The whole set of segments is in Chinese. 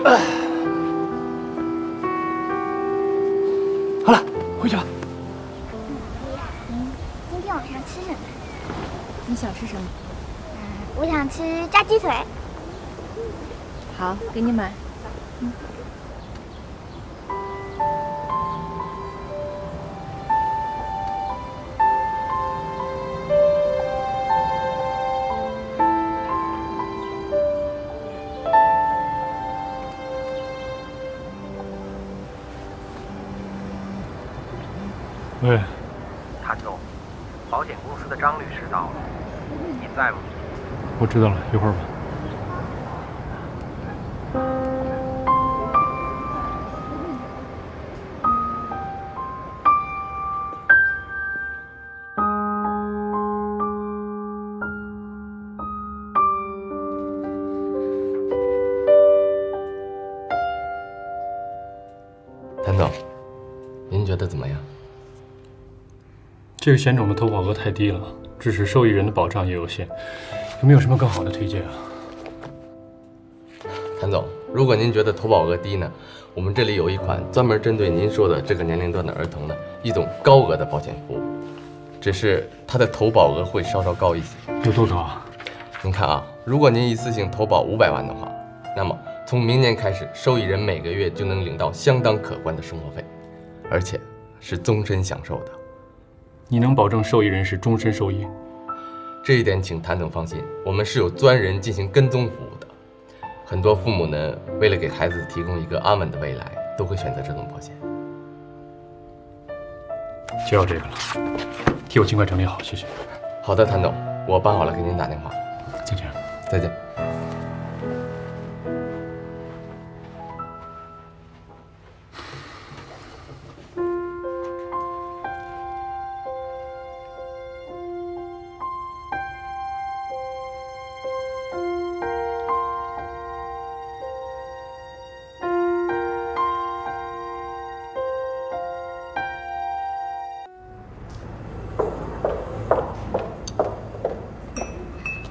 好了，回去吧。今天晚上吃什么？你想吃什么？我想吃炸鸡腿。好，给你买。喂，谭总，保险公司的张律师到了，您在吗？我知道了，一会儿吧。谭总，您觉得怎么样？这个险种的投保额太低了，致使受益人的保障也有限，有没有什么更好的推荐啊？谭总，如果您觉得投保额低呢，我们这里有一款专门针对您说的这个年龄段的儿童的一种高额的保险服务，只是它的投保额会稍稍高一些。有多高啊？您看啊，如果您一次性投保500万的话，那么从明年开始，受益人每个月就能领到相当可观的生活费，而且是终身享受的。你能保证受益人是终身受益？这一点请谭总放心，我们是有专人进行跟踪服务的。很多父母呢，为了给孩子提供一个安稳的未来，都会选择这种保险。就要这个了，替我尽快整理好，谢谢。好的，谭总，我办好了给您打电话。再见。再见。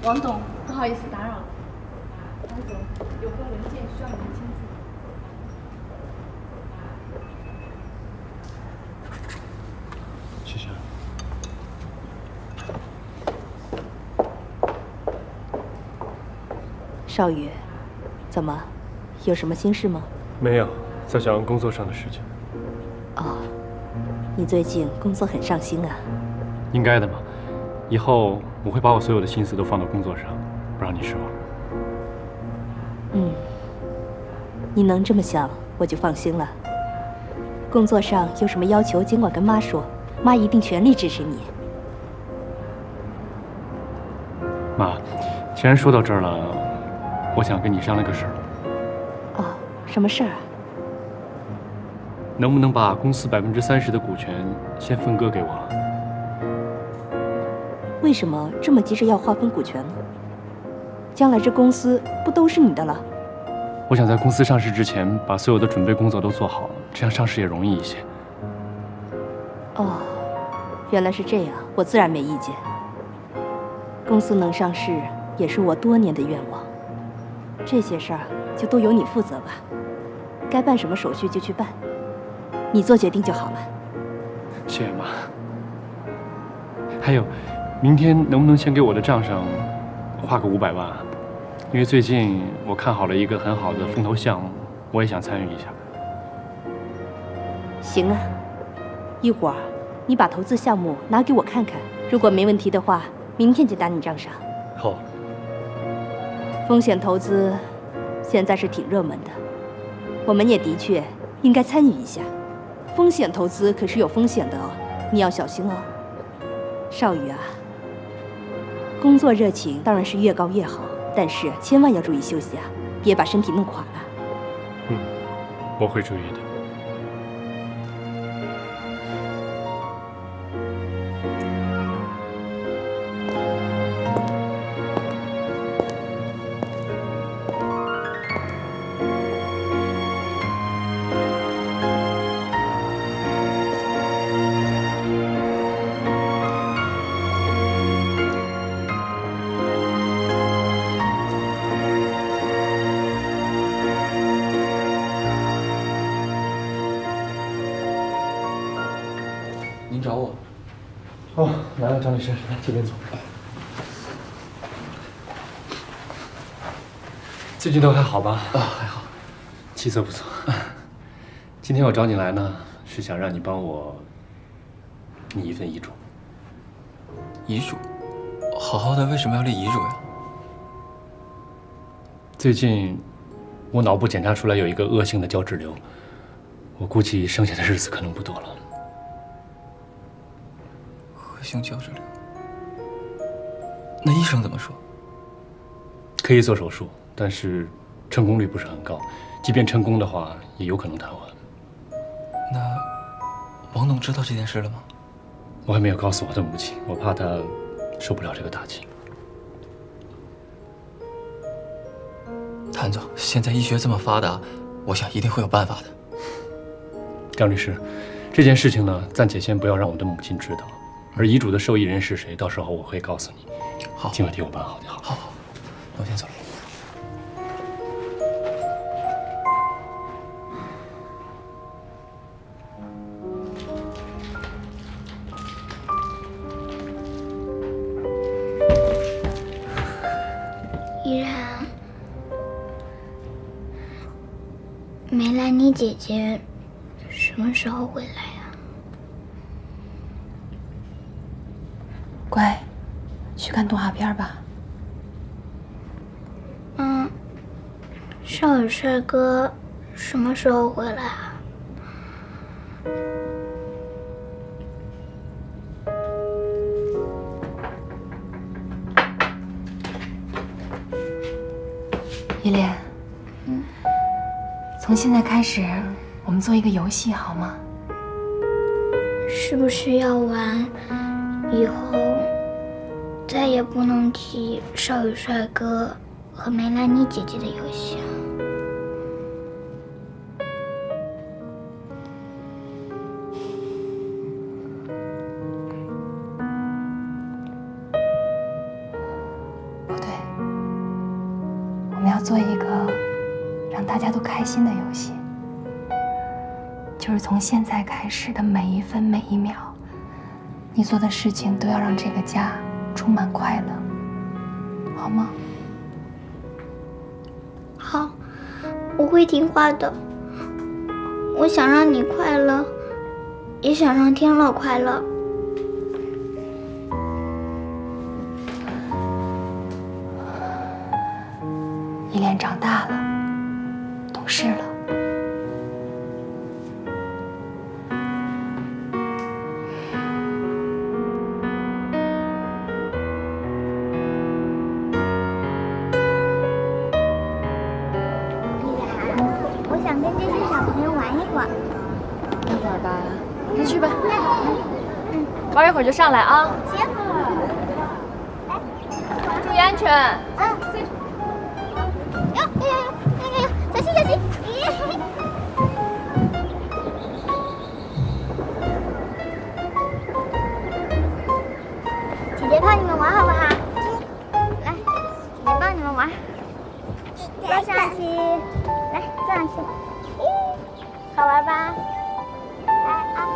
王董，不好意思打扰了。王总，有份文件需要您签字。谢谢。少宇，怎么，有什么心事吗？没有，在想工作上的事情。哦，你最近工作很上心啊。应该的嘛，以后我会把我所有的心思都放到工作上，不让你失望。你能这么想，我就放心了。工作上有什么要求，尽管跟妈说，妈一定全力支持你。妈，既然说到这儿了，我想跟你商量个事儿。哦，什么事儿啊？能不能把公司30%的股权先分割给我？为什么这么急着要划分股权呢？将来这公司不都是你的了？我想在公司上市之前，把所有的准备工作都做好，这样上市也容易一些。哦，原来是这样，我自然没意见。公司能上市也是我多年的愿望，这些事儿就都由你负责吧，该办什么手续就去办，你做决定就好了。谢谢妈。还有，明天能不能先给我的账上画个500万啊？因为最近我看好了一个很好的风投项目，我也想参与一下。行啊，一会儿你把投资项目拿给我看看，如果没问题的话，明天就打你账上。好。风险投资现在是挺热门的，我们也的确应该参与一下。风险投资可是有风险的哦，你要小心哦。少宇啊，工作热情当然是越高越好，但是千万要注意休息啊，别把身体弄垮了。我会注意的。找我？哦，来了，张律师，来这边坐。最近都还好吧？啊，还好，气色不错。今天我找你来呢，是想让你帮我拟一份遗嘱。遗嘱？好好的为什么要立遗嘱呀？最近我脑部检查出来有一个恶性的胶质瘤，我估计剩下的日子可能不多了。恶性胶质瘤？那医生怎么说？可以做手术，但是成功率不是很高，即便成功的话，也有可能瘫痪。那王董知道这件事了吗？我还没有告诉我的母亲，我怕她受不了这个打击。谭总，现在医学这么发达，我想一定会有办法的。张律师，这件事情呢，暂且先不要让我的母亲知道，而遗嘱的受益人是谁，到时候我会告诉你。好，尽快替我办好就好。好，我先走了。依然，梅兰妮姐姐什么时候回来呀？乖，去看动画片吧。少羽帅哥什么时候回来啊？依莲，从现在开始，我们做一个游戏好吗？是不是要玩以后再也不能提少羽帅哥和梅兰妮姐姐的游戏啊？不对，我们要做一个让大家都开心的游戏，就是从现在开始的每一分每一秒，你做的事情都要让这个家充满快乐，好吗？好，我会听话的。我想让你快乐，也想让天乐快乐。依莲长大了，懂事了。我想跟这些小朋友玩一会儿。一会儿吧，那去吧。玩一会儿就上来啊。行。注意安全。哟，小心小心！姐姐帮你们玩好不好？来，姐姐帮你们玩。坐上去，来，坐上去。好玩吧？来啊！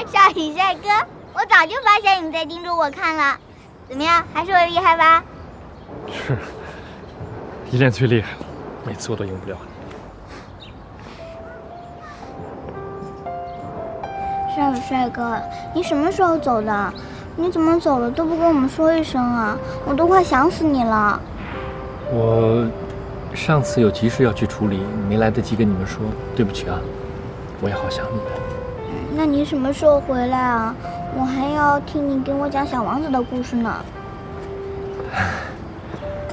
少羽帅哥，我早就发现你在盯着我看了。怎么样，还是我厉害吧？是，依恋最厉害了，每次我都赢不了你。少羽帅哥，你什么时候走的？你怎么走了都不跟我们说一声啊？我都快想死你了。我上次有急事要去处理，没来得及跟你们说，对不起啊。我也好想你们。那你什么时候回来啊？我还要听你给我讲小王子的故事呢。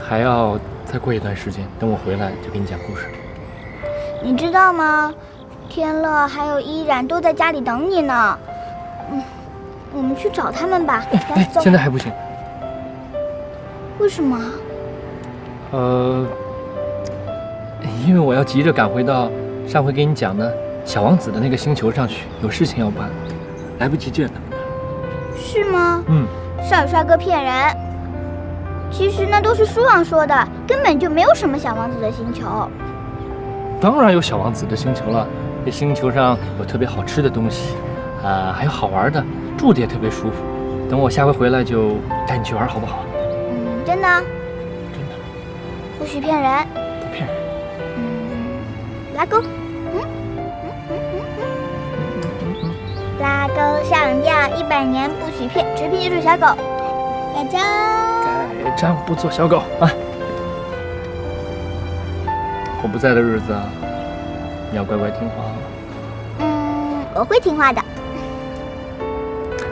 还要再过一段时间，等我回来就给你讲故事。你知道吗？天乐还有依然都在家里等你呢。我们去找他们吧。哎，现在还不行。为什么？因为我要急着赶回到上回给你讲的小王子的那个星球上去，有事情要办，来不及见他们的。是吗？嗯。少宇帅哥骗人，其实那都是书上说的，根本就没有什么小王子的星球。当然有小王子的星球了，这星球上有特别好吃的东西，还有好玩的，住的也特别舒服。等我下回回来就带你去玩，好不好？嗯，真的？真的。不许骗人。不骗人。拉钩。拉钩上吊100年不许骗，直聘就是小狗。盖章。盖章不做小狗啊！我不在的日子，你要乖乖听话。我会听话的。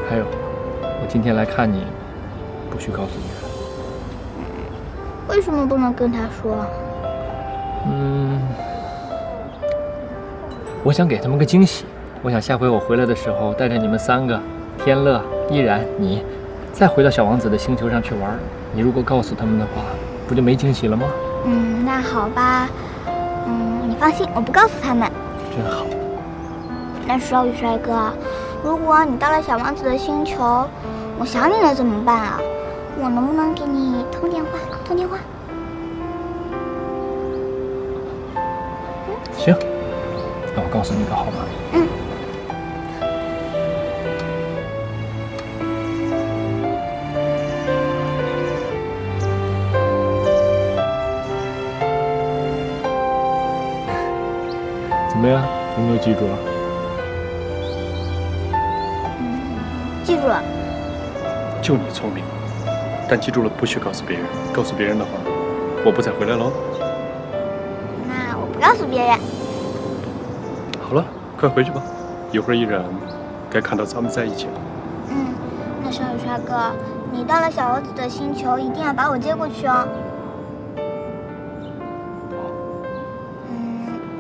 还有，我今天来看你，不许告诉别人。为什么不能跟他说？我想给他们个惊喜。我想下回我回来的时候，带着你们3个，天乐、依然、你，再回到小王子的星球上去玩。你如果告诉他们的话，不就没惊喜了吗？那好吧。你放心，我不告诉他们。真好。但是少宇帅哥，如果你到了小王子的星球，我想你了怎么办啊？我能不能给你通电话？行，那我告诉你个号码。怎么样？有没有记住啊？记住了。就你聪明，但记住了不许告诉别人，告诉别人的话，我不再回来喽。那我不告诉别人。好了，快回去吧，一会儿依然该看到咱们在一起了。那少宇帅哥，你到了小王子的星球，一定要把我接过去哦。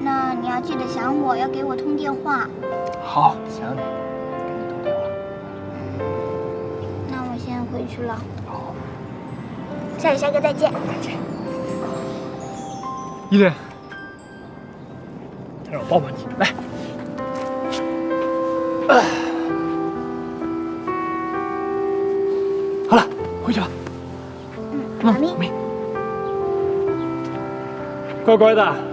那你要记得想我，要给我通电话。好，想你，给你通电话。那我先回去了。好，少宇帅哥再见。再见。依恋，让我抱抱你，来。好了，回去吧。妈咪，乖乖的。